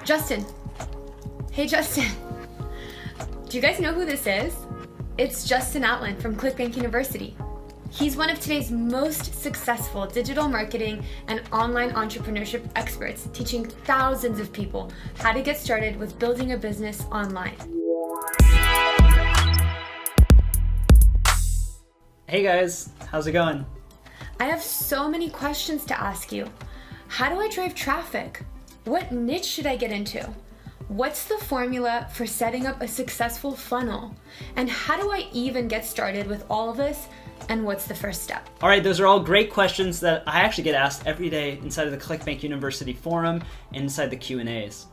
Justin. Hey, Justin. Do you guys know who this is? It's Justin Outland from Clickbank University. He's one of today's most successful digital marketing and online entrepreneurship experts, teaching thousands of people how to get started with building a business online. Hey guys, how's it going? I have so many questions to ask you. How do I drive traffic? What niche should I get into? What's the formula for setting up a successful funnel? And how do I even get started with all of this? And what's the first step? All right, those are all great questions that I actually get asked every day inside of the Clickbank University forum and inside the Q&As.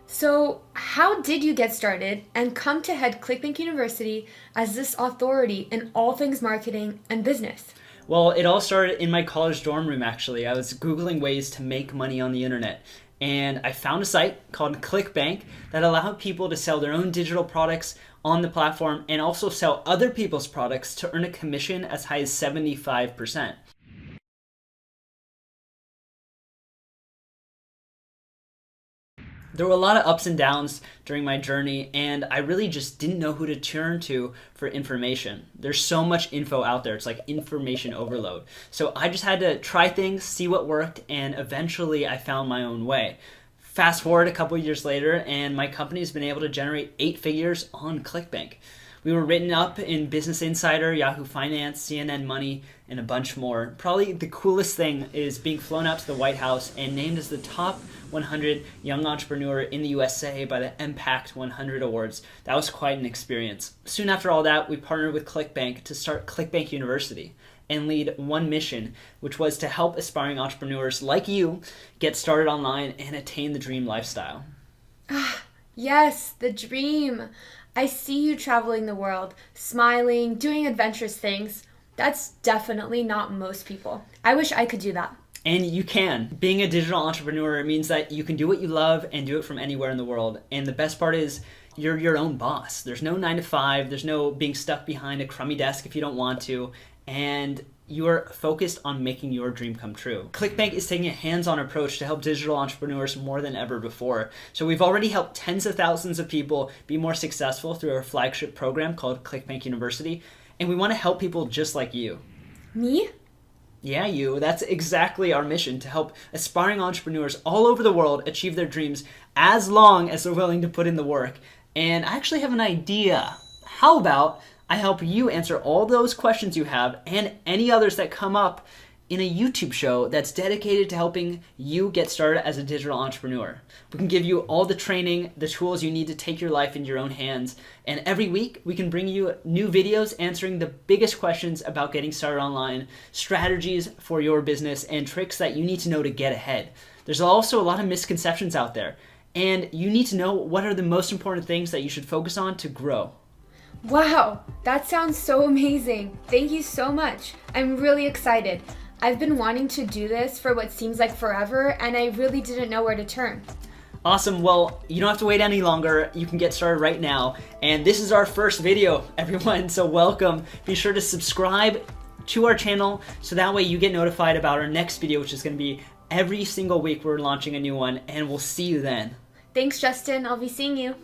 So how did you get started and come to head Clickbank University as this authority in all things marketing and business? Well, it all started in my college dorm room, actually. I was Googling ways to make money on the internet. And I found a site called Clickbank that allowed people to sell their own digital products on the platform and also sell other people's products to earn a commission as high as 75%. There were a lot of ups and downs during my journey, and I really just didn't know who to turn to for information. There's so much info out there. It's like information overload. So I just had to try things, see what worked, and eventually I found my own way. Fast forward a couple years later, and my company's been able to generate 8 figures on Clickbank. We were written up in Business Insider, Yahoo Finance, CNN Money, and a bunch more. Probably the coolest thing is being flown out to the White House and named as the top 100 young entrepreneur in the USA by the Impact 100 Awards. That was quite an experience. Soon after all that, we partnered with Clickbank to start Clickbank University and lead one mission, which was to help aspiring entrepreneurs like you get started online and attain the dream lifestyle. Yes, the dream. I see you traveling the world, smiling, doing adventurous things. That's definitely not most people. I wish I could do that. And you can. Being a digital entrepreneur means that you can do what you love and do it from anywhere in the world. And the best part is you're your own boss. There's no 9 to 5. There's no being stuck behind a crummy desk if you don't want to. And you're focused on making your dream come true. Clickbank is taking a hands-on approach to help digital entrepreneurs more than ever before. So we've already helped tens of thousands of people be more successful through our flagship program called Clickbank University. And we want to help people just like you. Me? Yeah, you. That's exactly our mission, to help aspiring entrepreneurs all over the world achieve their dreams as long as they're willing to put in the work. And I actually have an idea. How about I help you answer all those questions you have and any others that come up in a YouTube show that's dedicated to helping you get started as a digital entrepreneur. We can give you all the training, the tools you need to take your life in your own hands. And every week we can bring you new videos answering the biggest questions about getting started online, strategies for your business, and tricks that you need to know to get ahead. There's also a lot of misconceptions out there, and you need to know what are the most important things that you should focus on to grow. Wow, that sounds so amazing. Thank you so much. I'm really excited. I've been wanting to do this for what seems like forever, and I really didn't know where to turn. Awesome. Well, you don't have to wait any longer. You can get started right now. And this is our first video, everyone, so welcome. Be sure to subscribe to our channel so that way you get notified about our next video, which is going to be every single week we're launching a new one, and we'll see you then. Thanks, Justin. I'll be seeing you.